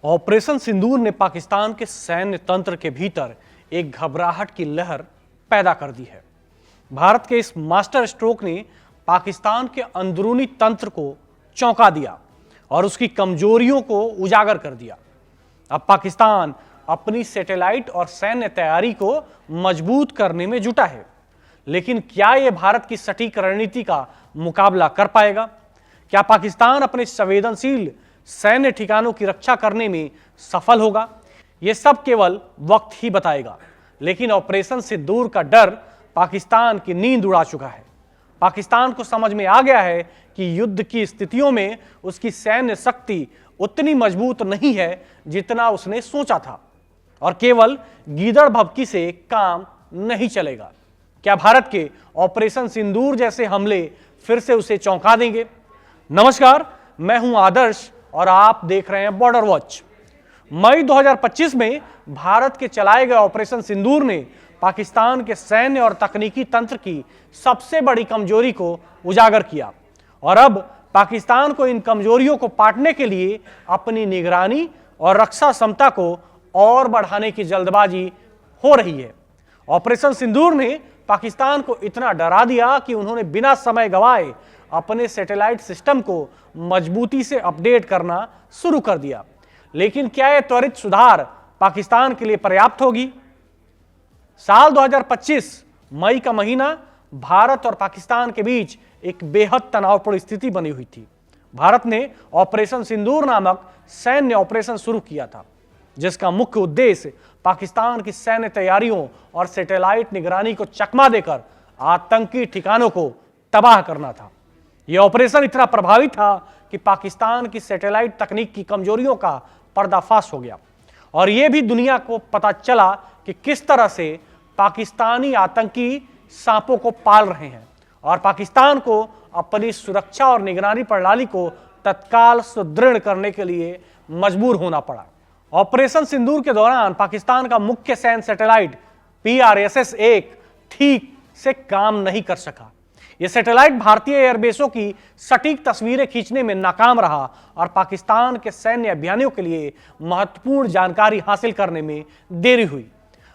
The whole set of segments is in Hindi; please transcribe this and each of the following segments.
ऑपरेशन सिंदूर ने पाकिस्तान के सैन्य तंत्र के भीतर एक घबराहट की लहर पैदा कर दी है। भारत के इस मास्टर स्ट्रोक ने पाकिस्तान के अंदरूनी तंत्र को चौंका दिया और उसकी कमजोरियों को उजागर कर दिया। अब पाकिस्तान अपनी सैटेलाइट और सैन्य तैयारी को मजबूत करने में जुटा है, लेकिन क्या यह भारत की सटीक रणनीति का मुकाबला कर पाएगा? क्या पाकिस्तान अपने संवेदनशील सैन्य ठिकानों की रक्षा करने में सफल होगा? यह सब केवल वक्त ही बताएगा। लेकिन ऑपरेशन सिंदूर का डर पाकिस्तान की नींद उड़ा चुका है। पाकिस्तान को समझ में आ गया है कि युद्ध की स्थितियों में उसकी सैन्य शक्ति उतनी मजबूत नहीं है जितना उसने सोचा था, और केवल गीदड़ भभकी से काम नहीं चलेगा। क्या भारत के ऑपरेशन सिंदूर जैसे हमले फिर से उसे चौंका देंगे? नमस्कार, मैं हूं आदर्श और आप देख रहे हैं बॉर्डर वॉच। मई 2025 में भारत के चलाए गए ऑपरेशन सिंदूर ने पाकिस्तान के सैन्य और तकनीकी तंत्र की सबसे बड़ी कमजोरी को उजागर किया, और अब पाकिस्तान को इन कमजोरियों को पाटने के लिए अपनी निगरानी और रक्षा क्षमता को और बढ़ाने की जल्दबाजी हो रही है। ऑपरेशन सिंदूर ने पाकिस्तान को इतना डरा दिया कि उन्होंने बिना समय गंवाए अपने सैटेलाइट सिस्टम को मजबूती से अपडेट करना शुरू कर दिया। लेकिन क्या यह त्वरित सुधार पाकिस्तान के लिए पर्याप्त होगी? साल 2025 मई का महीना भारत और पाकिस्तान के बीच एक बेहद तनावपूर्ण स्थिति बनी हुई थी। भारत ने ऑपरेशन सिंदूर नामक सैन्य ऑपरेशन शुरू किया था, जिसका मुख्य उद्देश्य पाकिस्तान की सैन्य तैयारियों और सैटेलाइट निगरानी को चकमा देकर आतंकी ठिकानों को तबाह करना था। यह ऑपरेशन इतना प्रभावी था कि पाकिस्तान की सैटेलाइट तकनीक की कमजोरियों का पर्दाफाश हो गया, और यह भी दुनिया को पता चला कि किस तरह से पाकिस्तानी आतंकी सांपों को पाल रहे हैं, और पाकिस्तान को अपनी सुरक्षा और निगरानी प्रणाली को तत्काल सुदृढ़ करने के लिए मजबूर होना पड़ा। ऑपरेशन सिंदूर के दौरान पाकिस्तान का मुख्य सैन्य सैटेलाइट PRSS-1 ठीक से काम नहीं कर सका। यह सैटेलाइट भारतीय एयरबेसों की सटीक तस्वीरें खींचने में नाकाम रहा और पाकिस्तान के सैन्य अभियानों के लिए महत्वपूर्ण जानकारी हासिल करने में देरी हुई।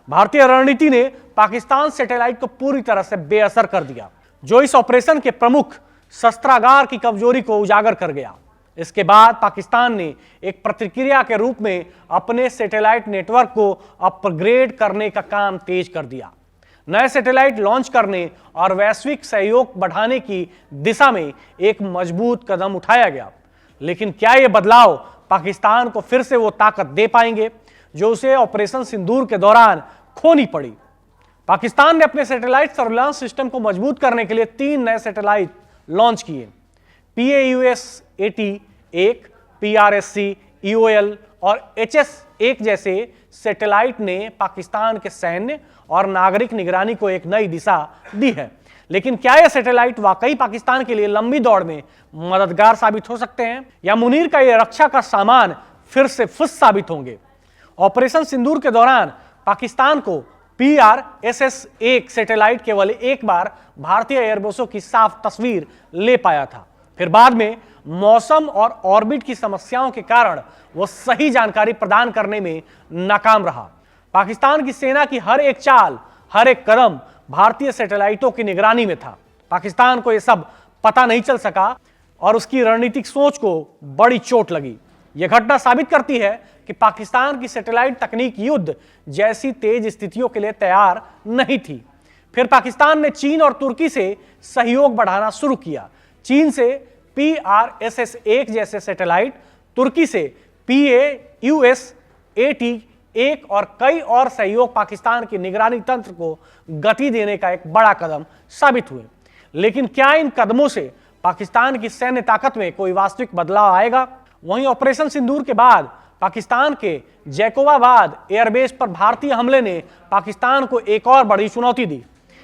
भारतीय रणनीति ने पाकिस्तान सैटेलाइट को पूरी तरह से बेअसर कर दिया, जो इस ऑपरेशन के प्रमुख शस्त्रागार की कमजोरी को उजागर कर गया। इसके बाद पाकिस्तान ने एक प्रतिक्रिया के रूप में अपने सैटेलाइट नेटवर्क को अपग्रेड करने का काम तेज कर दिया। नए सैटेलाइट लॉन्च करने और वैश्विक सहयोग बढ़ाने की दिशा में एक मजबूत कदम उठाया गया। लेकिन क्या यह बदलाव पाकिस्तान को फिर से वो ताकत दे पाएंगे जो उसे ऑपरेशन सिंदूर के दौरान खोनी पड़ी? पाकिस्तान ने अपने सैटेलाइट सर्विलांस सिस्टम को मजबूत करने के लिए 3 नए सैटेलाइट लॉन्च किए। PAUS-80-1, PRSC-EOL और HS-1 जैसे सैटेलाइट ने पाकिस्तान के सैन्य और नागरिक निगरानी को एक नई दिशा दी है। लेकिन क्या यह सैटेलाइट वाकई पाकिस्तान के लिए लंबी दौड़ में मददगार साबित हो सकते हैं, या मुनीर का यह रक्षा का सामान फिर से फुस साबित होंगे? ऑपरेशन सिंदूर के दौरान पाकिस्तान को PRSS-1 सैटेलाइट केवल एक बार भारतीय एयरबेसों की साफ तस्वीर ले पाया था। फिर बाद में मौसम और ऑर्बिट की समस्याओं के कारण वह सही जानकारी प्रदान करने में नाकाम रहा। पाकिस्तान की सेना की हर एक चाल, हर एक कदम भारतीय सैटेलाइटों की निगरानी में था। पाकिस्तान को यह सब पता नहीं चल सका और उसकी रणनीतिक सोच को बड़ी चोट लगी। यह घटना साबित करती है कि पाकिस्तान की सैटेलाइट तकनीक युद्ध जैसी तेज स्थितियों के लिए तैयार नहीं थी। फिर पाकिस्तान ने चीन और तुर्की से सहयोग बढ़ाना शुरू किया। चीन से PRSS-1 जैसे सैटेलाइट, तुर्की से PAUS-80-1 और कई और सहयोग पाकिस्तान की निगरानी तंत्र को गति देने का एक बड़ा कदम साबित हुए। लेकिन क्या इन कदमों से पाकिस्तान की सैन्य ताकत में कोई वास्तविक बदलाव आएगा? वहीं ऑपरेशन सिंदूर के बाद पाकिस्तान के जैकोबाबाद एयरबेस पर भारतीय हमले ने पाकिस्तान को एक और बड़ी चुनौती दी।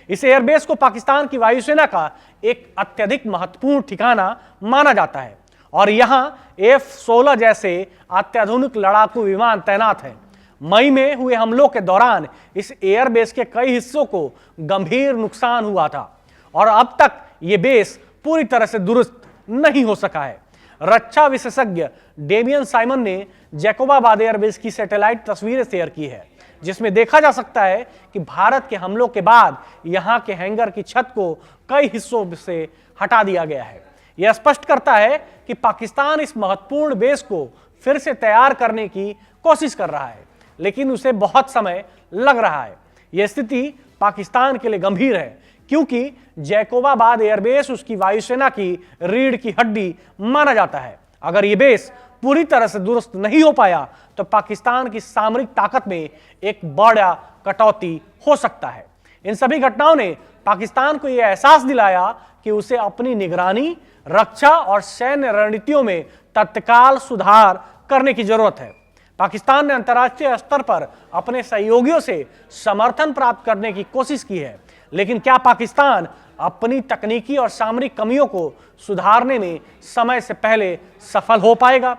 इस एयरबेस को पाकिस्तान की वायुसेना का एक अत्यधिक महत्वपूर्ण ठिकाना माना जाता है, और यहां F-16 जैसे अत्याधुनिक लड़ाकू विमान तैनात हैं। मई में हुए हमलों के दौरान इस एयरबेस के कई हिस्सों को गंभीर नुकसान हुआ था, और अब तक यह बेस पूरी तरह से दुरुस्त नहीं हो सका है। रक्षा विशेषज्ञ डेमियन साइमन ने जैकोबाबाद एयरबेस की सैटेलाइट तस्वीरें शेयर की है, जिसमें देखा जा सकता है कि भारत के हमलों के बाद यहां के हैंगर की छत को कई हिस्सों से हटा दिया गया है। यह स्पष्ट करता है कि पाकिस्तान इस महत्वपूर्ण बेस को फिर से तैयार करने की कोशिश कर रहा है, लेकिन उसे बहुत समय लग रहा है। यह स्थिति पाकिस्तान के लिए गंभीर है, क्योंकि जैकोबाबाद एयरबेस उसकी वायुसेना की रीढ़ की हड्डी माना जाता है। अगर यह बेस पूरी तरह से दुरुस्त नहीं हो पाया तो पाकिस्तान की सामरिक ताकत में एक बड़ा कटौती हो सकता है। इन सभी घटनाओं ने पाकिस्तान को यह एहसास दिलाया कि उसे अपनी निगरानी, रक्षा और सैन्य रणनीतियों में तत्काल सुधार करने की जरूरत है। पाकिस्तान ने अंतर्राष्ट्रीय स्तर पर अपने सहयोगियों से समर्थन प्राप्त करने की कोशिश की है, लेकिन क्या पाकिस्तान अपनी तकनीकी और सामरिक कमियों को सुधारने में समय से पहले सफल हो पाएगा?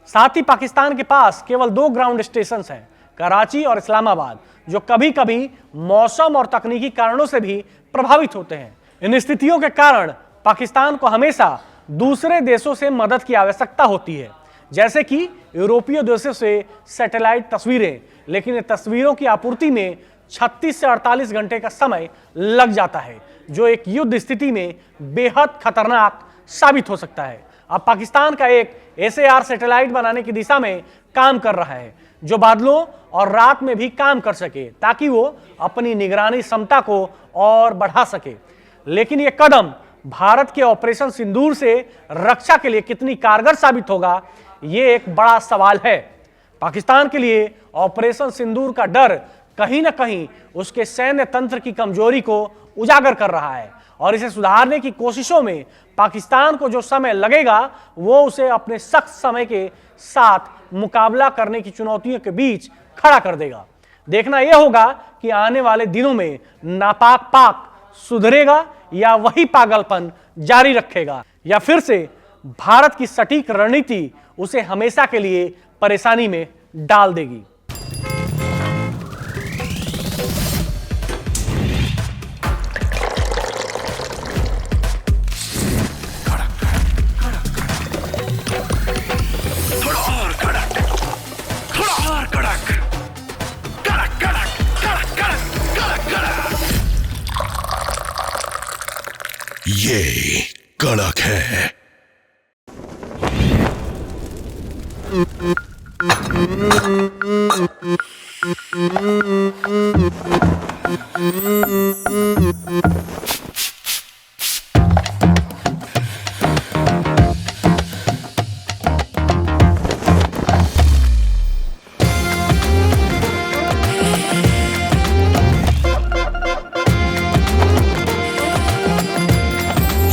साथ ही पाकिस्तान के पास केवल 2 ग्राउंड स्टेशन हैं, कराची और इस्लामाबाद, जो कभी कभी मौसम और तकनीकी कारणों से भी प्रभावित होते हैं। इन स्थितियों के कारण पाकिस्तान को हमेशा दूसरे देशों से मदद की आवश्यकता होती है, जैसे कि यूरोपीय देशों से सैटेलाइट तस्वीरें, लेकिन इन तस्वीरों की आपूर्ति में 36 से 48 घंटे का समय लग जाता है, जो एक युद्ध स्थिति में बेहद खतरनाक साबित हो सकता है। अब पाकिस्तान का एक SAR सैटेलाइट बनाने की दिशा में काम कर रहा है, जो बादलों और रात में भी काम कर सके, ताकि वो अपनी निगरानी क्षमता को और बढ़ा सके। लेकिन यह कदम भारत के ऑपरेशन सिंदूर से रक्षा के लिए कितनी कारगर साबित होगा, यह एक बड़ा सवाल है। पाकिस्तान के लिए ऑपरेशन सिंदूर का डर कहीं ना कहीं उसके सैन्य तंत्र की कमजोरी को उजागर कर रहा है, और इसे सुधारने की कोशिशों में पाकिस्तान को जो समय लगेगा वो उसे अपने सख्त समय के साथ मुकाबला करने की चुनौतियों के बीच खड़ा कर देगा। देखना यह होगा कि आने वाले दिनों में नापाक पाक सुधरेगा या वही पागलपन जारी रखेगा, या फिर से भारत की सटीक रणनीति उसे हमेशा के लिए परेशानी में डाल देगी। ये कड़क है।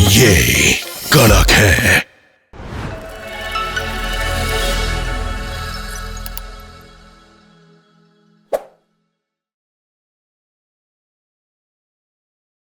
ये कड़क है।